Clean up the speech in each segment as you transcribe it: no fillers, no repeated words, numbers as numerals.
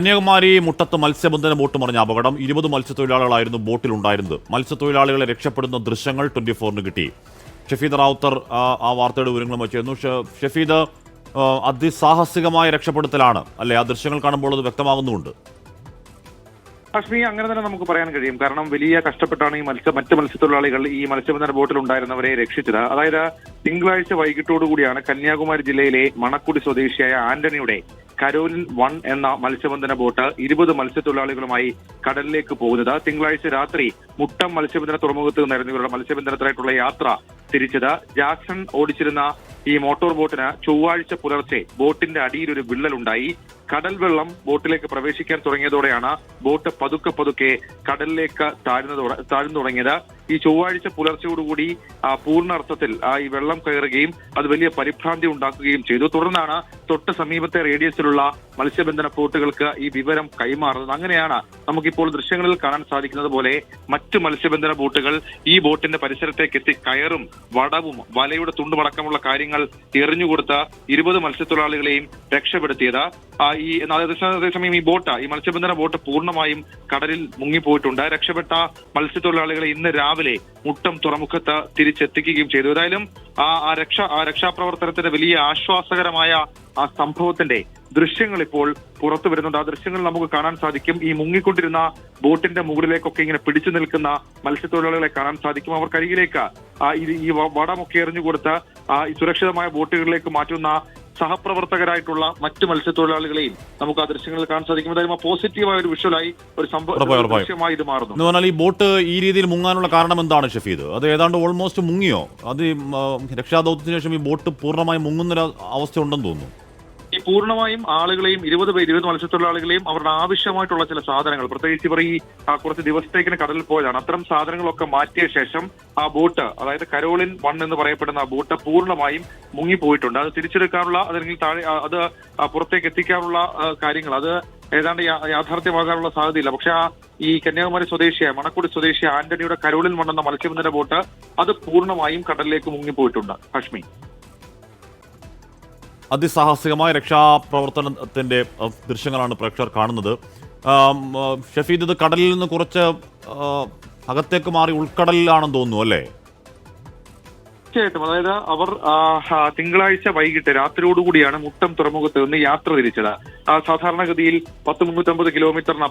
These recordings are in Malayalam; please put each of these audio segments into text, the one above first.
കന്യാകുമാരി മുട്ടത്ത് മത്സ്യബന്ധന ബോട്ട് മറിഞ്ഞ അപകടം 20 മത്സ്യത്തൊഴിലാളികളായിരുന്നു ബോട്ടിലുണ്ടായിരുന്നത്. മത്സ്യത്തൊഴിലാളികളെ രക്ഷപ്പെടുന്ന ദൃശ്യങ്ങൾ 24-ന് കിട്ടി. ഷഫീദ് റാവുത്തർ ആ വാർത്തയുടെ വിവരങ്ങളും വച്ചിരുന്നു. ഷഫീദ്, അതിസാഹസികമായ രക്ഷപ്പെടുത്തലാണ് അല്ലെ? ആ ദൃശ്യങ്ങൾ കാണുമ്പോൾ അത് വ്യക്തമാകുന്നുണ്ട്. അശ്മി, അങ്ങനെ തന്നെ നമുക്ക് പറയാൻ കഴിയും. കാരണം വലിയ കഷ്ടപ്പെട്ടാണ് ഈ മറ്റ് മത്സ്യത്തൊഴിലാളികൾ ഈ മത്സ്യബന്ധന ബോട്ടിൽ ഉണ്ടായിരുന്നവരെ രക്ഷിച്ചത്. അതായത് തിങ്കളാഴ്ച വൈകിട്ടോടുകൂടിയാണ് കന്യാകുമാരി ജില്ലയിലെ മണക്കുടി സ്വദേശിയായ ആന്റണിയുടെ കരോലിൻ 1 എന്ന മത്സ്യബന്ധന ബോട്ട് 20 മത്സ്യത്തൊഴിലാളികളുമായി കടലിലേക്ക് പോകുന്നത്. തിങ്കളാഴ്ച രാത്രി മുട്ടം മത്സ്യബന്ധന തുറമുഖത്ത് നിന്നായിരുന്നു ഇവരുടെ മത്സ്യബന്ധനത്തിനായിട്ടുള്ള യാത്ര തിരിച്ചത്. ജാക്സൺ ഓടിച്ചിരുന്ന ഈ മോട്ടോർ ബോട്ടിന് ചൊവ്വാഴ്ച പുലർച്ചെ ബോട്ടിന്റെ അടിയിൽ ഒരു വിള്ളലുണ്ടായി. കടൽ വെള്ളം ബോട്ടിലേക്ക് പ്രവേശിക്കാൻ തുടങ്ങിയതോടെയാണ് ബോട്ട് പതുക്കെ കടലിലേക്ക് താഴ്ന്നു തുടങ്ങിയത്. ഈ ചൊവ്വാഴ്ച പുലർച്ചയോടുകൂടി പൂർണ്ണ അർത്ഥത്തിൽ ഈ വെള്ളം കയറുകയും അത് വലിയ പരിഭ്രാന്തി ഉണ്ടാക്കുകയും ചെയ്തു. തുടർന്നാണ് തൊട്ട് സമീപത്തെ റേഡിയസിലുള്ള മത്സ്യബന്ധന ബോട്ടുകൾക്ക് ഈ വിവരം കൈമാറുന്നത്. അങ്ങനെയാണ് നമുക്കിപ്പോൾ ദൃശ്യങ്ങളിൽ കാണാൻ സാധിക്കുന്നത് പോലെ മറ്റു മത്സ്യബന്ധന ബോട്ടുകൾ ഈ ബോട്ടിന്റെ പരിസരത്തേക്ക് എത്തി കയറും വടവും വലയുടെ തുണ്ടുമടക്കമുള്ള കാര്യങ്ങൾ എറിഞ്ഞുകൊടുത്ത 20 മത്സ്യത്തൊഴിലാളികളെയും രക്ഷപ്പെടുത്തിയത്. അതേസമയം ഈ മത്സ്യബന്ധന ബോട്ട് പൂർണ്ണമായും കടലിൽ മുങ്ങിപ്പോയിട്ടുണ്ട്. രക്ഷപ്പെട്ട മത്സ്യത്തൊഴിലാളികളെ ഇന്ന് രാവിലെ മുട്ടം തുറമുഖത്ത് തിരിച്ചെത്തിക്കുകയും ചെയ്തു. ഏതായാലും ആ രക്ഷാപ്രവർത്തനത്തിന്റെ വലിയ ആശ്വാസകരമായ ആ സംഭവത്തിന്റെ ദൃശ്യങ്ങൾ ഇപ്പോൾ പുറത്തു വരുന്നുണ്ട്. ആ ദൃശ്യങ്ങൾ നമുക്ക് കാണാൻ സാധിക്കും. ഈ മുങ്ങിക്കൊണ്ടിരുന്ന ബോട്ടിന്റെ മുകളിലേക്കൊക്കെ ഇങ്ങനെ പിടിച്ചു നിൽക്കുന്ന മത്സ്യത്തൊഴിലാളികളെ കാണാൻ സാധിക്കും. അവർക്കരികിലേക്ക് ഈ വടമൊക്കെ എറിഞ്ഞുകൊടുത്ത് ഈ സുരക്ഷിതമായ ബോട്ടുകളിലേക്ക് മാറ്റുന്ന സഹപ്രവർത്തകരായിട്ടുള്ള മറ്റു മത്സ്യത്തൊഴിലാളികളെയും നമുക്ക് ആ ദൃശ്യങ്ങളിൽ കാണാൻ സാധിക്കും. അതായത് പോസിറ്റീവായ ഒരു വിഷ്വലായി ഒരു സംഭവമായി ഇത് മാറുന്നു. ഈ ബോട്ട് ഈ രീതിയിൽ മുങ്ങാനുള്ള കാരണം എന്താണ് ഷഫീദ്? അത് ഏതാണ്ട് ഓൾമോസ്റ്റ് മുങ്ങിയോ? അത് രക്ഷാദൗത്യത്തിന് ശേഷം ഈ ബോട്ട് പൂർണ്ണമായും മുങ്ങുന്നൊരു അവസ്ഥ ഉണ്ടെന്ന് തോന്നുന്നു. ഈ പൂർണ്ണമായും ആളുകളെയും 20 മത്സ്യത്തൊഴിലാളികളെയും അവരുടെ ആവശ്യമായിട്ടുള്ള ചില സാധനങ്ങൾ, പ്രത്യേകിച്ച് ഇവർ ഈ കുറച്ച് ദിവസത്തേക്കിന് കടലിൽ പോയതാണ്, അത്തരം സാധനങ്ങളൊക്കെ മാറ്റിയ ശേഷം ആ ബോട്ട്, അതായത് കരോലിൻ 1 എന്ന് പറയപ്പെടുന്ന ആ ബോട്ട് പൂർണ്ണമായും മുങ്ങിപ്പോയിട്ടുണ്ട്. അത് തിരിച്ചെടുക്കാനുള്ള അല്ലെങ്കിൽ അത് പുറത്തേക്ക് എത്തിക്കാനുള്ള കാര്യങ്ങൾ അത് ഏതാണ്ട് യാഥാർത്ഥ്യമാകാനുള്ള സാധ്യതയില്ല. പക്ഷെ ഈ കന്യാകുമാരി സ്വദേശിയായ മണക്കുടി സ്വദേശിയ ആന്റണിയുടെ കരോലിൻ 1 എന്ന മത്സ്യബന്ധന ബോട്ട് അത് പൂർണ്ണമായും കടലിലേക്ക് മുങ്ങിപ്പോയിട്ടുണ്ട്. ഹഷ്മി, അതിസാഹസികമായ രക്ഷാപ്രവർത്തനത്തിന്റെ ദൃശ്യങ്ങളാണ് പ്രേക്ഷകർ കാണുന്നത്. ഷഫീദ്, ഇത് കടലിൽ നിന്ന് കുറച്ച് അകത്തേക്ക് മാറി ഉൾക്കടലിലാണെന്ന് തോന്നുന്നു അല്ലേ? തീർച്ചയായിട്ടും. അതായത് അവർ തിങ്കളാഴ്ച വൈകിട്ട് രാത്രിയോടുകൂടിയാണ് മുട്ടം തുറമുഖത്ത് നിന്ന് യാത്ര തിരിച്ചത്. സാധാരണഗതിയിൽ 350 കിലോമീറ്ററിന്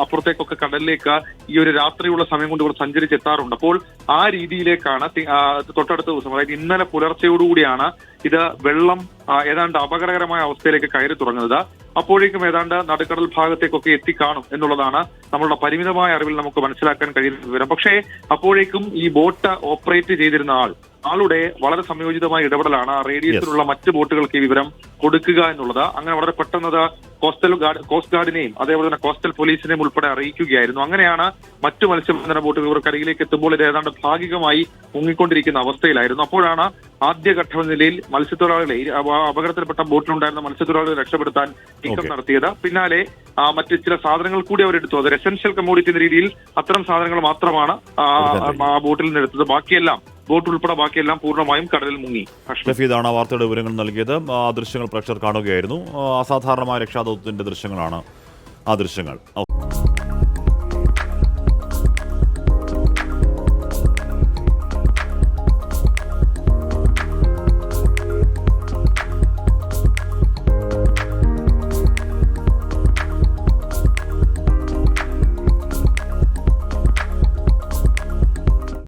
അപ്പുറത്തേക്കൊക്കെ കടലിലേക്ക് ഈ ഒരു രാത്രിയുള്ള സമയം കൊണ്ട് ഇവർ സഞ്ചരിച്ചെത്താറുണ്ട്. അപ്പോൾ ആ രീതിയിലേക്കാണ് തൊട്ടടുത്ത ദിവസം, അതായത് ഇന്നലെ പുലർച്ചയോടുകൂടിയാണ് ഇത് വെള്ളം ഏതാണ്ട് അപകടകരമായ അവസ്ഥയിലേക്ക് കയറി തുടങ്ങുന്നത്. അപ്പോഴേക്കും ഏതാണ്ട് നടുക്കടൽ ഭാഗത്തേക്കൊക്കെ എത്തിക്കാണും എന്നുള്ളതാണ് നമ്മളുടെ പരിമിതമായ അറിവിൽ നമുക്ക് മനസ്സിലാക്കാൻ കഴിയുന്ന വിവരം. പക്ഷേ അപ്പോഴേക്കും ഈ ബോട്ട് ഓപ്പറേറ്റ് ചെയ്തിരുന്ന ആളുടെ വളരെ സംയോജിതമായ ഇടപെടലാണ് റേഡിയസിലുള്ള മറ്റ് ബോട്ടുകൾക്ക് ഈ വിവരം കൊടുക്കുക എന്നുള്ളത്. അങ്ങനെ വളരെ പെട്ടെന്നത് കോസ്റ്റ് ഗാർഡിനെയും അതേപോലെ തന്നെ കോസ്റ്റൽ പോലീസിനെയും ഉൾപ്പെടെ അറിയിക്കുകയായിരുന്നു. അങ്ങനെയാണ് മറ്റു മത്സ്യബന്ധന ബോട്ടുകൾ ഇവർ കരയിലേക്ക് എത്തുമ്പോൾ ഇത് ഏതാണ്ട് ഭാഗികമായി മുങ്ങിക്കൊണ്ടിരിക്കുന്ന അവസ്ഥയിലായിരുന്നു. അപ്പോഴാണ് ആദ്യഘട്ട നിലയിൽ മത്സ്യത്തൊഴിലാളികളെ, അപകടത്തിൽപ്പെട്ട ബോട്ടിലുണ്ടായിരുന്ന മത്സ്യത്തൊഴിലാളികളെ രക്ഷപ്പെടുത്താൻ നീക്കം നടത്തിയത്. പിന്നാലെ മറ്റ് ചില സാധനങ്ങൾ കൂടി അവരെടുത്തു. അത് എസെൻഷ്യൽ കമ്മോഡിറ്റി എന്ന രീതിയിൽ അത്തരം സാധനങ്ങൾ മാത്രമാണ് ആ ബോട്ടിൽ നിന്ന് എടുത്തത്. ബോട്ട് ഉൾപ്പെടെ ബാക്കിയെല്ലാം പൂർണ്ണമായും കടലിൽ മുങ്ങി. ഷഫീദാണ് ആ വാർത്തയുടെ വിവരങ്ങൾ നൽകിയത്. ആ ദൃശ്യങ്ങൾ പ്രേക്ഷകർ കാണുകയായിരുന്നു. അസാധാരണമായ രക്ഷാദൗത്യത്തിന്റെ ദൃശ്യങ്ങളാണ് ആ ദൃശ്യങ്ങൾ.